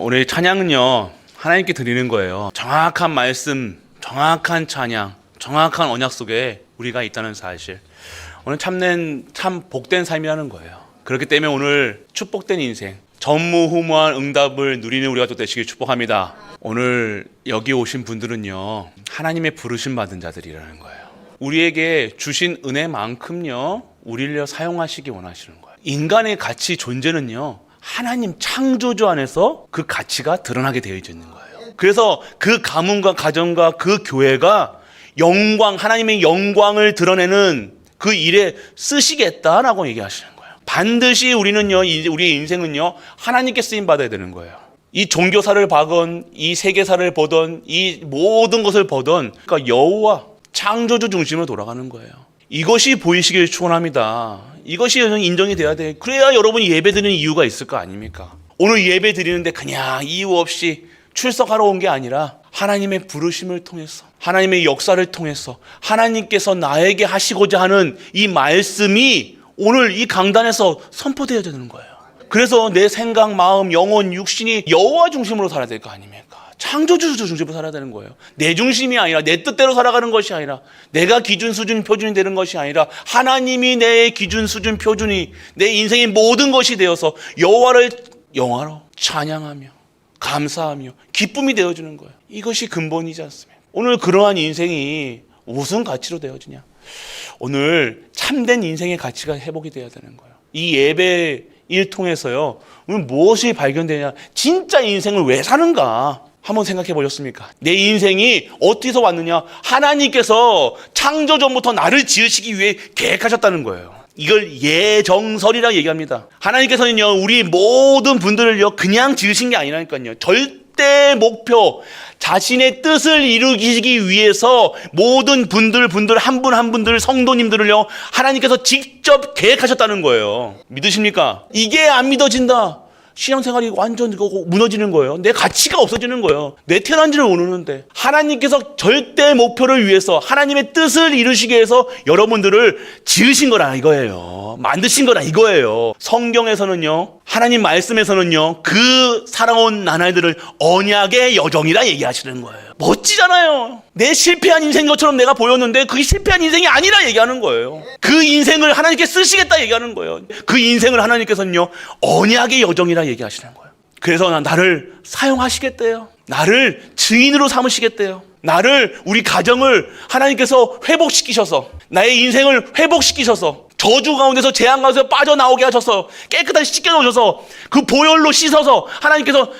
오늘 찬양은요 하나님께 드리는 거예요. 정확한 말씀, 정확한 찬양, 정확한 언약 속에 우리가 있다는 사실. 오늘 참 복된 삶이라는 거예요. 그렇기 때문에 오늘 축복된 인생, 전무후무한 응답을 누리는 우리가 또 되시길 축복합니다. 오늘 여기 오신 분들은요 하나님의 부르심 받은 자들이라는 거예요. 우리에게 주신 은혜만큼요 우리를 사용하시기 원하시는 거예요. 인간의 가치 존재는요 하나님 창조주 안에서 그 가치가 드러나게 되어 있는 거예요. 그래서 그 가문과 가정과 그 교회가 영광, 하나님의 영광을 드러내는 그 일에 쓰시겠다라고 얘기하시는 거예요. 반드시 우리는요, 우리의 인생은요, 하나님께 쓰임 받아야 되는 거예요. 이 종교사를 보건, 이 세계사를 보던, 이 모든 것을 보던, 그러니까 여호와 창조주 중심으로 돌아가는 거예요. 이것이 보이시길 축원합니다. 이것이 인정이 돼야 돼. 그래야 여러분이 예배 드리는 이유가 있을 거 아닙니까? 오늘 예배 드리는데 그냥 이유 없이 출석하러 온 게 아니라 하나님의 부르심을 통해서, 하나님의 역사를 통해서 하나님께서 나에게 하시고자 하는 이 말씀이 오늘 이 강단에서 선포되어야 되는 거예요. 그래서 내 생각, 마음, 영혼, 육신이 여호와 중심으로 살아야 될 거 아닙니까? 창조주 중심으로 살아야 되는 거예요. 내 중심이 아니라, 내 뜻대로 살아가는 것이 아니라, 내가 기준, 수준, 표준이 되는 것이 아니라 하나님이 내 기준, 수준, 표준이 내 인생의 모든 것이 되어서 여호와를 영화로 찬양하며 감사하며 기쁨이 되어주는 거예요. 이것이 근본이지 않습니까? 오늘 그러한 인생이 무슨 가치로 되어지냐? 오늘 참된 인생의 가치가 회복이 되어야 되는 거예요. 이 예배 일 통해서요 오늘 무엇이 발견되냐? 진짜 인생을 왜 사는가? 한번 생각해 보셨습니까? 내 인생이 어디서 왔느냐? 하나님께서 창조 전부터 나를 지으시기 위해 계획하셨다는 거예요. 이걸 예정설이라고 얘기합니다. 하나님께서는요 우리 모든 분들을요 그냥 지으신 게 아니라니까요. 절대 목표, 자신의 뜻을 이루기 위해서 모든 분들 한 분 한 분들 성도님들을요 하나님께서 직접 계획하셨다는 거예요. 믿으십니까? 이게 안 믿어진다. 신앙생활이 완전 무너지는 거예요. 내 가치가 없어지는 거예요. 내 태어난 지를 모르는데 하나님께서 절대 목표를 위해서 하나님의 뜻을 이루시기 위해서 여러분들을 지으신 거라 이거예요. 만드신 거라 이거예요. 성경에서는요 하나님 말씀에서는요 그 살아온 나날들을 언약의 여정이라 얘기하시는 거예요. 멋지잖아요. 내 실패한 인생인 것처럼 내가 보였는데 그게 실패한 인생이 아니라 얘기하는 거예요. 그 인생을 하나님께 쓰시겠다 얘기하는 거예요. 그 인생을 하나님께서는요 언약의 여정이라 얘기하시는 거예요. 그래서 나를 사용하시겠대요. 나를 증인으로 삼으시겠대요. 나를, 우리 가정을 하나님께서 회복시키셔서, 나의 인생을 회복시키셔서, 저주 가운데서 재앙 가운데서 빠져나오게 하셔서 깨끗하게 씻겨놓으셔서 그 보혈로 씻어서 하나님께서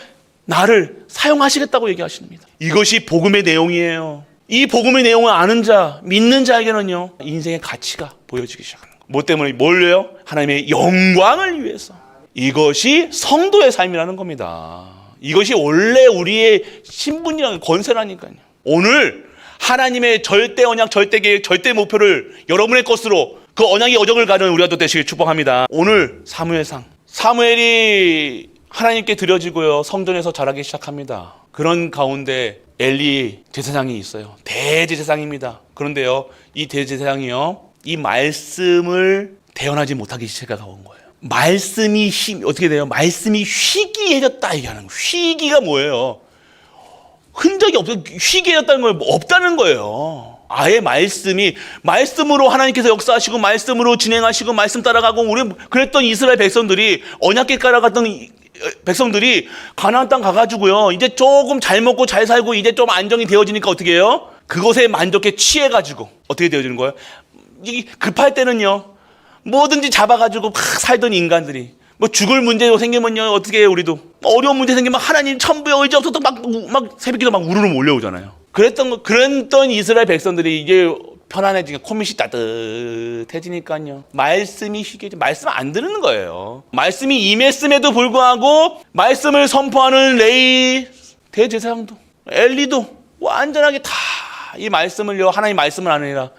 나를 사용하시겠다고 얘기하십니다. 이것이 복음의 내용이에요. 이 복음의 내용을 아는 자, 믿는 자에게는요 인생의 가치가 보여지기 시작하는 거예요. 뭐 때문에? 뭘요? 하나님의 영광을 위해서. 이것이 성도의 삶이라는 겁니다. 이것이 원래 우리의 신분이라는 권세라니까요. 오늘 하나님의 절대 언약, 절대 계획, 절대 목표를 여러분의 것으로 그 언약의 여정을 가는 우리가 또 되시길 축복합니다. 오늘 사무엘상, 사무엘이 하나님께 드려지고요 성전에서 자라기 시작합니다. 그런 가운데 엘리 제사장이 있어요. 대제사장입니다. 그런데요 이 대제사장이요 이 말씀을 대언하지 못하기 시작한 거예요. 말씀이 어떻게 돼요? 말씀이 희귀해졌다 얘기하는 거예요. 희귀가 뭐예요? 흔적이 없어. 희귀해졌다는 건 없다는 거예요. 아예 말씀으로 하나님께서 역사하시고 말씀으로 진행하시고 말씀 따라가고 우리 그랬던 이스라엘 백성들이 언약궤 따라갔던 백성들이 가나안 땅 가가지고요 이제 조금 잘 먹고 잘 살고 이제 좀 안정이 되어지니까 어떻게 해요? 그것에 만족해 취해가지고 어떻게 되어지는 거예요? 급할 때는요 뭐든지 잡아가지고 막 살던 인간들이 뭐 죽을 문제 생기면요 어떻게 해요? 우리도 어려운 문제 생기면 하나님 천부의 의지 없어도 막 새벽기도 막 우르르 몰려오잖아요. 그랬던 이스라엘 백성들이 이제 편안해지니까 코밑이 따뜻해지니까요 말씀이 희귀해지 말씀 안 듣는 거예요. 말씀이 임했음에도 불구하고 말씀을 선포하는 레위 대제사장도 엘리도 완전하게 다 이 말씀을요 하나님 말씀을 안 하니라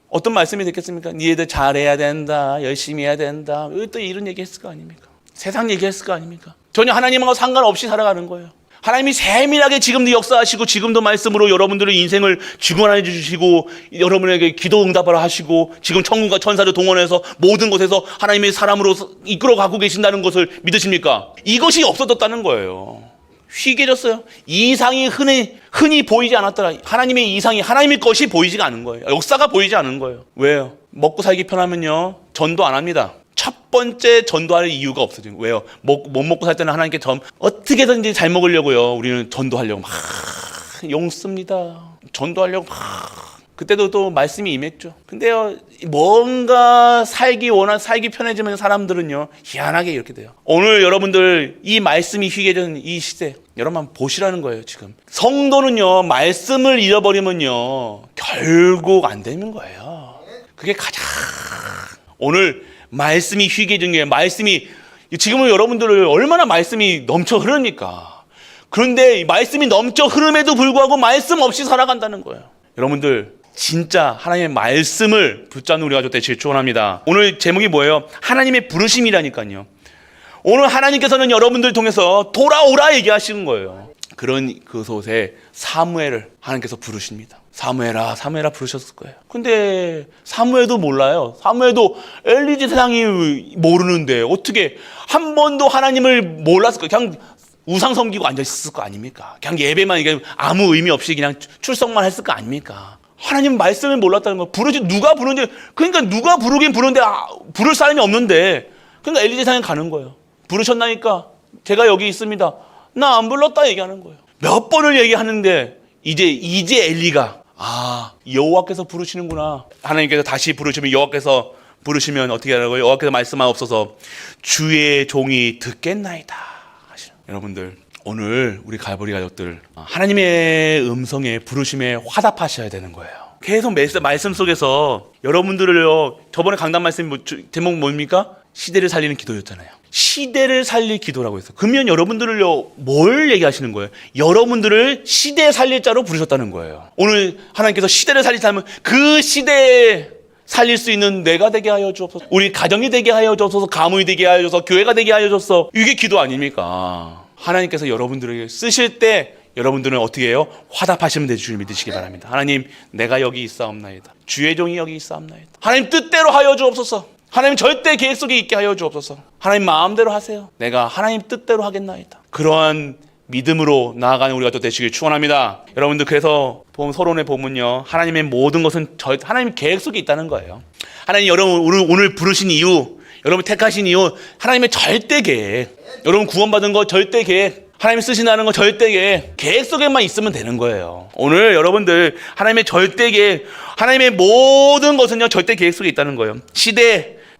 어떤 말씀이 됐겠습니까? 니네들 잘해야 된다, 열심히 해야 된다. 왜 또 이런 얘기 했을 거 아닙니까? 세상 얘기 했을 거 아닙니까? 전혀 하나님하고 상관없이 살아가는 거예요. 하나님이 세밀하게 지금도 역사하시고 지금도 말씀으로 여러분들의 인생을 주관해 주시고 여러분에게 기도 응답을 하시고 지금 천군과 천사를 동원해서 모든 곳에서 하나님의 사람으로 이끌어가고 계신다는 것을 믿으십니까? 이것이 없어졌다는 거예요. 희귀해졌어요. 이상이 흔히 보이지 않았더라. 하나님의 이상이 하나님의 것이 보이지가 않은 거예요. 역사가 보이지 않은 거예요. 왜요? 먹고 살기 편하면요 전도 안 합니다. 첫 번째 전도할 이유가 없어진 거예요. 왜요? 못 먹고 살 때는 하나님께 어떻게든지 잘 먹으려고요. 우리는 전도하려고 막 용 씁니다. 전도하려고 막 그때도 또 말씀이 임했죠. 근데요 뭔가 살기 편해지면 사람들은요 희한하게 이렇게 돼요. 오늘 여러분들 이 말씀이 희귀해진 이 시대 여러분 한번 보시라는 거예요. 지금 성도는요 말씀을 잃어버리면요 결국 안 되는 거예요. 그게 가장 오늘 말씀이 희귀해진 게 말씀이 지금은 여러분들을 얼마나 말씀이 넘쳐 흐르니까. 그런데 말씀이 넘쳐 흐름에도 불구하고 말씀 없이 살아간다는 거예요. 여러분들 진짜 하나님의 말씀을 붙잡는 우리 가족 되시길 축원합니다. 오늘 제목이 뭐예요? 하나님의 부르심이라니까요. 오늘 하나님께서는 여러분들 통해서 돌아오라 얘기하시는 거예요. 그런 그 곳에 사무엘을 하나님께서 부르십니다. 사무엘아 부르셨을 거예요. 근데 사무엘도 몰라요. 사무엘도 엘리 제사장이 모르는데 어떻게 한 번도 하나님을 몰랐을 거예요. 그냥 우상 섬기고 앉아 있었을 거 아닙니까? 그냥 예배만 이게 아무 의미 없이 그냥 출석만 했을 거 아닙니까? 하나님 말씀을 몰랐다는 거. 누가 부르는지 그러니까 누가 부르긴 부르는데 부를 사람이 없는데 그러니까 엘리 제사장이 가는 거예요. 부르셨나니까 제가 여기 있습니다. 나 안 불렀다 얘기하는 거예요. 몇 번을 얘기하는데 이제 엘리가 여호와께서 부르시는구나. 하나님께서 다시 부르시면 여호와께서 부르시면 어떻게 하라고요? 여호와께서 말씀하옵소서 주의 종이 듣겠나이다. 여러분들 오늘 우리 갈보리 가족들 하나님의 음성에 부르심에 화답하셔야 되는 거예요. 계속 말씀 속에서 여러분들을요 저번에 강단 말씀 제목 뭡니까? 시대를 살리는 기도였잖아요. 시대를 살릴 기도라고 했어요. 그러면 여러분들을요 뭘 얘기하시는 거예요? 여러분들을 시대에 살릴 자로 부르셨다는 거예요. 오늘 하나님께서 시대를 살리자면 그 시대에 살릴 수 있는 내가 되게 하여 주옵소서. 우리 가정이 되게 하여 주옵소서. 가문이 되게 하여 주옵소서. 교회가 되게 하여 주옵소서. 이게 기도 아닙니까? 하나님께서 여러분들에게 쓰실 때 여러분들은 어떻게 해요? 화답하시면 되지 줄 믿으시기 바랍니다. 하나님 내가 여기 있사옵나이다. 주의 종이 여기 있사옵나이다. 하나님 뜻대로 하여 주옵소서. 하나님 절대 계획 속에 있게 하여 주옵소서. 하나님 마음대로 하세요. 내가 하나님 뜻대로 하겠나이다. 그러한 믿음으로 나아가는 우리가 또 되시길 축원합니다. 여러분들 그래서 서론에 보면요 하나님의 모든 것은 하나님 계획 속에 있다는 거예요. 하나님 여러분 오늘 부르신 이유, 여러분 택하신 이유 하나님의 절대 계획, 여러분 구원받은 거 절대 계획, 하나님이 쓰신다는 거 절대 계획 속에만 있으면 되는 거예요. 오늘 여러분들 하나님의 절대 계획, 하나님의 모든 것은요 절대 계획 속에 있다는 거예요.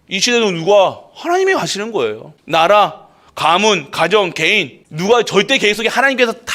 이 시대는 누가? 하나님이 하시는 거예요. 나라, 가문, 가정, 개인 누가 절대 계획 속에 하나님께서 다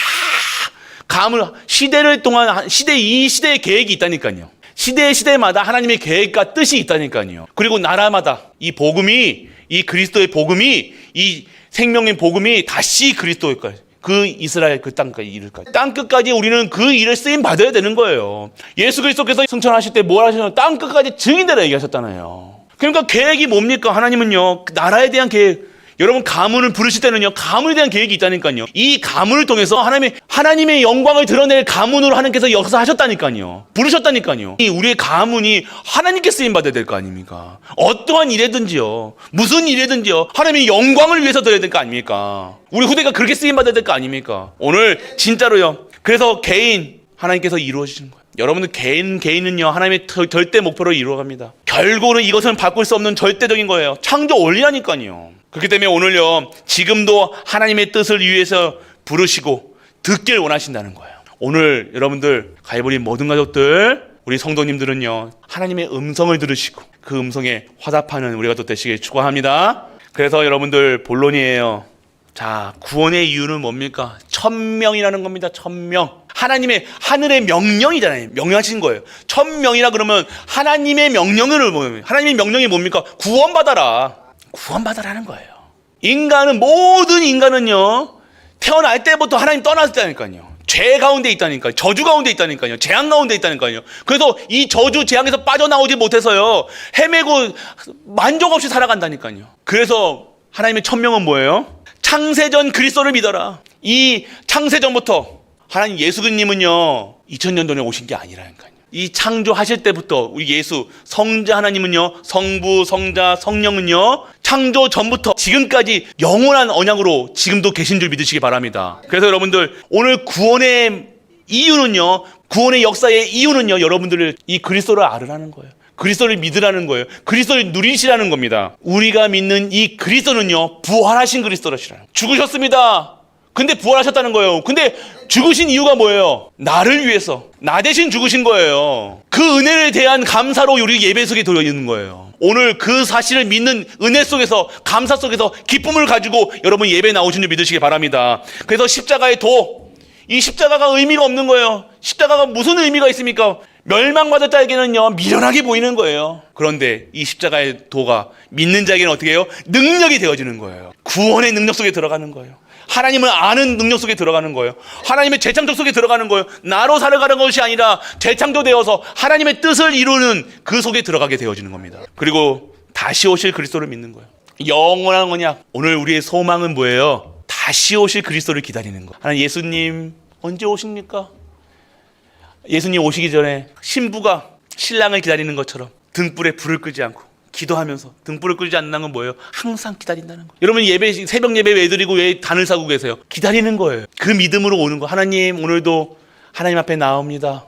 시대를 동안 이 시대의 계획이 있다니까요. 시대마다 하나님의 계획과 뜻이 있다니까요. 그리고 나라마다 이 복음이 이 그리스도의 복음이 이 생명의 복음이 다시 그리스도까지 그 이스라엘 그 땅까지 이를까지 땅 끝까지 우리는 그 일을 쓰임 받아야 되는 거예요. 예수 그리스도께서 승천하실 때 뭘 하시냐면 땅 끝까지 증인되라 얘기하셨잖아요. 그러니까 계획이 뭡니까? 하나님은요 나라에 대한 계획, 여러분 가문을 부르실 때는요 가문에 대한 계획이 있다니까요. 이 가문을 통해서 하나님의 영광을 드러낼 가문으로 하나님께서 역사하셨다니까요. 부르셨다니까요. 우리의 가문이 하나님께 쓰임 받아야 될 거 아닙니까? 어떠한 일이든지요, 무슨 일이든지요 하나님의 영광을 위해서 드려야 될 거 아닙니까? 우리 후대가 그렇게 쓰임 받아야 될 거 아닙니까? 오늘 진짜로요. 그래서 개인 하나님께서 이루어지는 거예요. 여러분들 개인은요 하나님의 절대 목표로 이루어갑니다. 결국은 이것은 바꿀 수 없는 절대적인 거예요. 창조 원리라니까요. 그렇기 때문에 오늘요 지금도 하나님의 뜻을 위해서 부르시고 듣길 원하신다는 거예요. 오늘 여러분들 갈보리 모든 가족들 우리 성도님들은요 하나님의 음성을 들으시고 그 음성에 화답하는 우리가 또 되시길 축원합니다. 그래서 여러분들 본론이에요. 자, 구원의 이유는 뭡니까? 천명이라는 겁니다. 천명. 하늘의 명령이잖아요. 명령하신 거예요. 천명이라 그러면 하나님의 명령을 하나님의 명령이 뭡니까? 구원받아라는 거예요. 모든 인간은요 태어날 때부터 하나님 떠났다니까요. 죄 가운데 있다니까요. 저주 가운데 있다니까요. 재앙 가운데 있다니까요. 그래서 이 저주 재앙에서 빠져나오지 못해서요 헤매고 만족 없이 살아간다니까요. 그래서 하나님의 천명은 뭐예요? 창세전 그리스도를 믿어라. 이 창세 전부터 하나님 예수님은요 2000년 전에 오신 게 아니라니까요. 이 창조하실 때부터 우리 예수 성자 하나님은요, 성부 성자 성령은요 창조 전부터 지금까지 영원한 언약으로 지금도 계신 줄 믿으시기 바랍니다. 그래서 여러분들 오늘 구원의 이유는요, 구원의 역사의 이유는요, 여러분들을 이 그리스도를 알으라는 거예요. 그리스도를 믿으라는 거예요. 그리스도를 누리시라는 겁니다. 우리가 믿는 이 그리스도는요 부활하신 그리스도라시라는 거예요. 죽으셨습니다. 근데 부활하셨다는 거예요. 근데 죽으신 이유가 뭐예요? 나를 위해서, 나 대신 죽으신 거예요. 그 은혜에 대한 감사로 우리 예배 속에 들어있는 거예요. 오늘 그 사실을 믿는 은혜 속에서, 감사 속에서 기쁨을 가지고 여러분 예배 나오신 줄 믿으시기 바랍니다. 그래서 십자가의 도, 이 십자가가 의미가 없는 거예요. 십자가가 무슨 의미가 있습니까? 멸망받을 자에게는요 미련하게 보이는 거예요. 그런데 이 십자가의 도가 믿는 자에게는 어떻게 해요? 능력이 되어지는 거예요. 구원의 능력 속에 들어가는 거예요. 하나님을 아는 능력 속에 들어가는 거예요. 하나님의 재창조 속에 들어가는 거예요. 나로 살아가는 것이 아니라 재창조되어서 하나님의 뜻을 이루는 그 속에 들어가게 되어지는 겁니다. 그리고 다시 오실 그리스도를 믿는 거예요. 영원한 언약. 오늘 우리의 소망은 뭐예요? 다시 오실 그리스도를 기다리는 거예요. 하나님 예수님 언제 오십니까? 예수님 오시기 전에 신부가 신랑을 기다리는 것처럼 등불에 불을 끄지 않고 기도하면서 등불을 끄지 않는 건 뭐예요? 항상 기다린다는 거예요. 여러분 예배, 새벽 예배 왜 드리고 왜 단을 사고 계세요? 기다리는 거예요. 그 믿음으로 오는 거. 하나님 오늘도 하나님 앞에 나옵니다.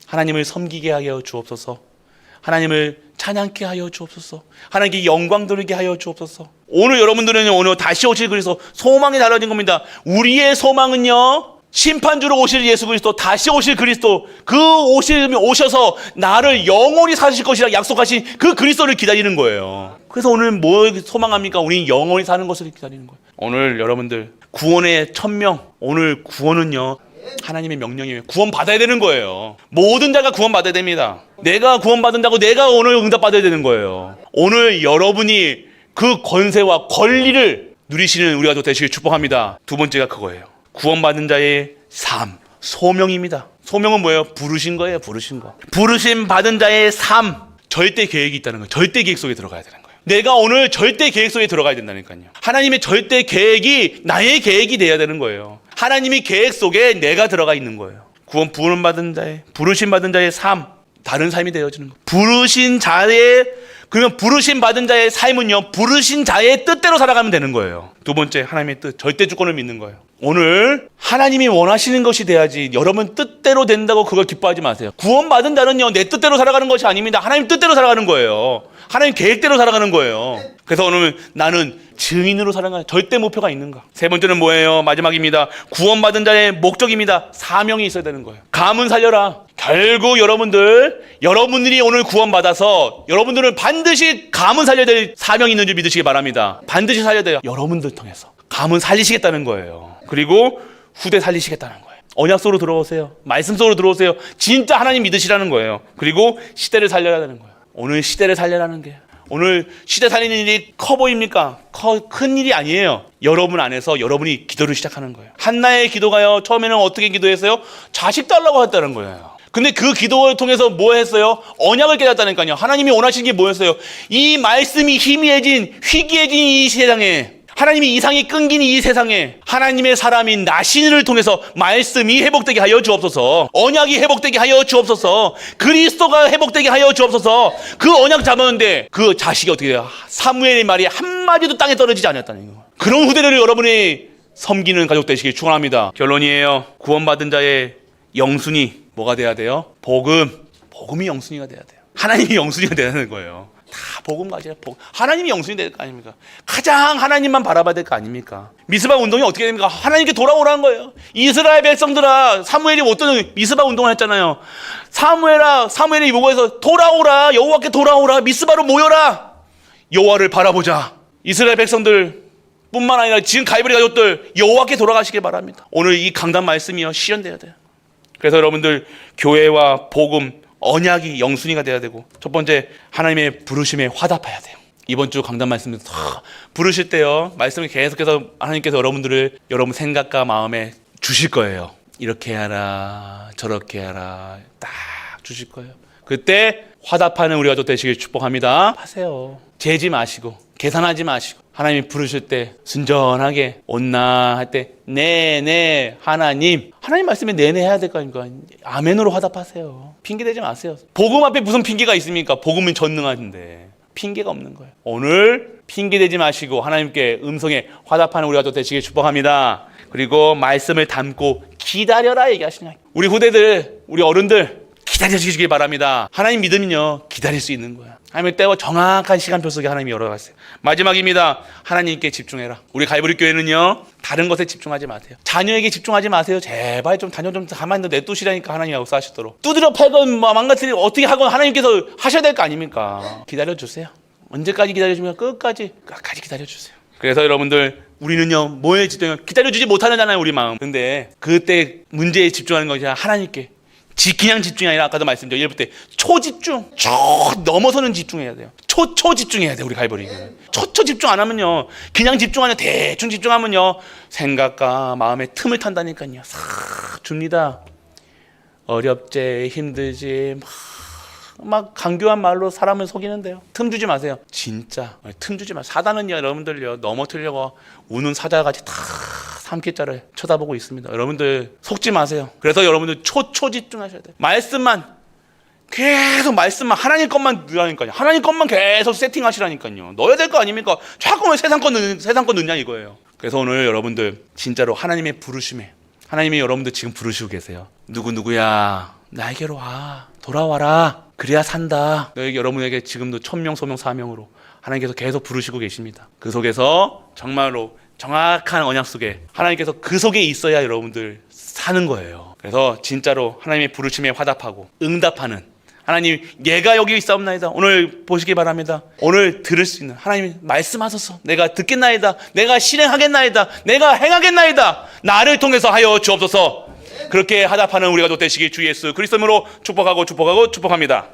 하나님을 섬기게 하여 주옵소서. 하나님을 찬양케 하여 주옵소서. 하나님께 영광 돌리게 하여 주옵소서. 오늘 여러분들은 오늘 다시 오실 그리스도 소망이 달라진 겁니다. 우리의 소망은요 심판주로 오실 예수 그리스도, 다시 오실 그리스도, 그 오셔서 나를 영원히 사실 것이라 약속하신 그 그리스도를 기다리는 거예요. 그래서 오늘 뭐 소망합니까? 우리는 영원히 사는 것을 기다리는 거예요. 오늘 여러분들 구원의 천명, 오늘 구원은요 하나님의 명령이에요. 구원 받아야 되는 거예요. 모든 자가 구원 받아야 됩니다. 내가 구원 받는다고 내가 오늘 응답 받아야 되는 거예요. 오늘 여러분이 그 권세와 권리를 누리시는 우리가 또 되시길 축복합니다. 두 번째가 그거예요. 구원받은 자의 삶, 소명입니다. 소명은 뭐예요? 부르신 거예요. 부르신 거. 부르심 받은 자의 삶, 절대 계획이 있다는 거예요. 절대 계획 속에 들어가야 되는 거예요. 내가 오늘 절대 계획 속에 들어가야 된다니까요. 하나님의 절대 계획이 나의 계획이 돼야 되는 거예요. 하나님의 계획 속에 내가 들어가 있는 거예요. 구원 받은 자의, 부르심 받은 자의 삶, 다른 삶이 되어지는 거예요. 그러면 부르심 받은 자의 삶은요 부르신 자의 뜻대로 살아가면 되는 거예요. 두 번째, 하나님의 뜻, 절대 주권을 믿는 거예요. 오늘 하나님이 원하시는 것이 돼야지 여러분 뜻대로 된다고 그걸 기뻐하지 마세요. 구원받은 자는요 내 뜻대로 살아가는 것이 아닙니다. 하나님 뜻대로 살아가는 거예요. 하나님 계획대로 살아가는 거예요. 그래서 오늘 나는 증인으로 살아가는 절대 목표가 있는가. 세 번째는 뭐예요? 마지막입니다. 구원받은 자의 목적입니다. 사명이 있어야 되는 거예요. 가문 살려라. 결국 여러분들이 오늘 구원받아서 여러분들은 반드시 가문 살려야 될 사명이 있는 줄 믿으시기 바랍니다. 반드시 살려야 돼요. 여러분들 통해서 가문 살리시겠다는 거예요. 그리고 후대 살리시겠다는 거예요. 언약 속으로 들어오세요. 말씀 속으로 들어오세요. 진짜 하나님 믿으시라는 거예요. 그리고 시대를 살려야 되는 거예요. 오늘 시대를 살려라는 게, 오늘 시대 살리는 일이 커 보입니까? 큰 일이 아니에요. 여러분 안에서 여러분이 기도를 시작하는 거예요. 한나의 기도가요 처음에는 어떻게 기도했어요? 자식 달라고 했다는 거예요. 근데 그 기도를 통해서 뭐 했어요? 언약을 깨닫다니까요. 하나님이 원하시는 게 뭐였어요? 이 말씀이 희미해진, 희귀해진 이 세상에, 하나님이 이상이 끊긴 이 세상에 하나님의 사람인 나신을 통해서 말씀이 회복되게 하여 주옵소서. 언약이 회복되게 하여 주옵소서. 그리스도가 회복되게 하여 주옵소서. 그 언약 잡았는데 그 자식이 어떻게 돼요? 사무엘의 말이 한마디도 땅에 떨어지지 않았다는 거예요. 그런 후대를 여러분이 섬기는 가족 되시길 축원합니다. 결론이에요. 구원받은 자의 영순위 뭐가 돼야 돼요? 복음이 영순위가 돼야 돼요. 하나님이 영순위가 돼야 되는 거예요. 다 복음 가지라. 하나님이 영순이 될 거 아닙니까? 가장 하나님만 바라봐야 될 거 아닙니까? 미스바 운동이 어떻게 됩니까? 하나님께 돌아오라는 거예요. 이스라엘 백성들아, 사무엘이 어떤 미스바 운동을 했잖아요. 사무엘이 요구해서 돌아오라, 여호와께 돌아오라, 미스바로 모여라, 여호와를 바라보자. 이스라엘 백성들 뿐만 아니라 지금 가이브리 가족들 여호와께 돌아가시길 바랍니다. 오늘 이 강단 말씀이요 실현돼야 돼요. 그래서 여러분들 교회와 복음, 언약이 영순위가 돼야 되고, 첫 번째 하나님의 부르심에 화답해야 돼요. 이번 주 강단 말씀에서 부르실 때요 말씀을 계속해서 하나님께서 여러분 생각과 마음에 주실 거예요. 이렇게 하라 저렇게 하라 딱 주실 거예요. 그때 화답하는 우리가 또 되시길 축복합니다. 하세요. 재지 마시고 계산하지 마시고 하나님이 부르실 때 순전하게 온나 할 때 네네 하나님 말씀에 네네 해야 될 거 아닙니까? 아멘으로 화답하세요. 핑계대지 마세요. 복음 앞에 무슨 핑계가 있습니까? 복음은 전능하신데 핑계가 없는 거예요. 오늘 핑계대지 마시고 하나님께 음성에 화답하는 우리가 또 되시길 축복합니다. 그리고 말씀을 담고 기다려라 얘기하시냐. 우리 후대들, 우리 어른들 기다려주시길 바랍니다. 하나님 믿음은요 기다릴 수 있는 거야. 하나님의 때와 정확한 시간표 속에 하나님이 열어가세요. 마지막입니다. 하나님께 집중해라. 우리 갈보리 교회는요 다른 것에 집중하지 마세요. 자녀에게 집중하지 마세요. 제발 좀 자녀 좀 가만히 내두시라니까 하나님이 역사하시도록. 두드려 패건 망가뜨리고 어떻게 하건 하나님께서 하셔야 될 거 아닙니까? 기다려주세요. 언제까지 기다려주면 끝까지 기다려주세요. 그래서 여러분들 우리는요 뭐에 집중해요? 기다려주지 못하잖아요 우리 마음. 근데 그때 문제에 집중하는 것이 하나님께 그냥 집중이 아니라 아까도 말씀드린 예를 때 초집중, 넘어서는 집중해야 돼요. 초집중해야 돼요 우리 갈보리. 초 집중 안 하면요 그냥 집중하냐 대충 집중하면요 생각과 마음의 틈을 탄다니까요. 싹 줍니다. 어렵지 힘들지 막 강교한 말로 사람을 속이는데요. 틈 주지 마세요. 진짜 틈 주지 마세요. 사단은요 여러분들요 넘어뜨리려고 우는 사자같이 다 삼키자를 쳐다보고 있습니다. 여러분들 속지 마세요. 그래서 여러분들 초집중하셔야 돼요. 계속 말씀만 하나님 것만 넣으라니까요. 하나님 것만 계속 세팅하시라니까요. 넣어야 될 거 아닙니까? 자꾸 왜 세상 것 넣냐 이거예요. 그래서 오늘 여러분들 진짜로 하나님의 부르심에 하나님이 여러분들 지금 부르시고 계세요. 누구야 나에게로 와 돌아와라 그래야 산다. 여러분에게 지금도 천명 소명 사명으로 하나님께서 계속 부르시고 계십니다. 그 속에서 정말로 정확한 언약 속에 하나님께서 그 속에 있어야 여러분들 사는 거예요. 그래서 진짜로 하나님의 부르심에 화답하고 응답하는 하나님 얘가 여기 있사옵나이다. 오늘 보시기 바랍니다. 오늘 들을 수 있는 하나님 말씀하소서. 내가 듣겠나이다. 내가 실행하겠나이다. 내가 행하겠나이다. 나를 통해서 하여 주옵소서. 그렇게 화답하는 우리가 또 되시길 주 예수 그리스도로 축복합니다.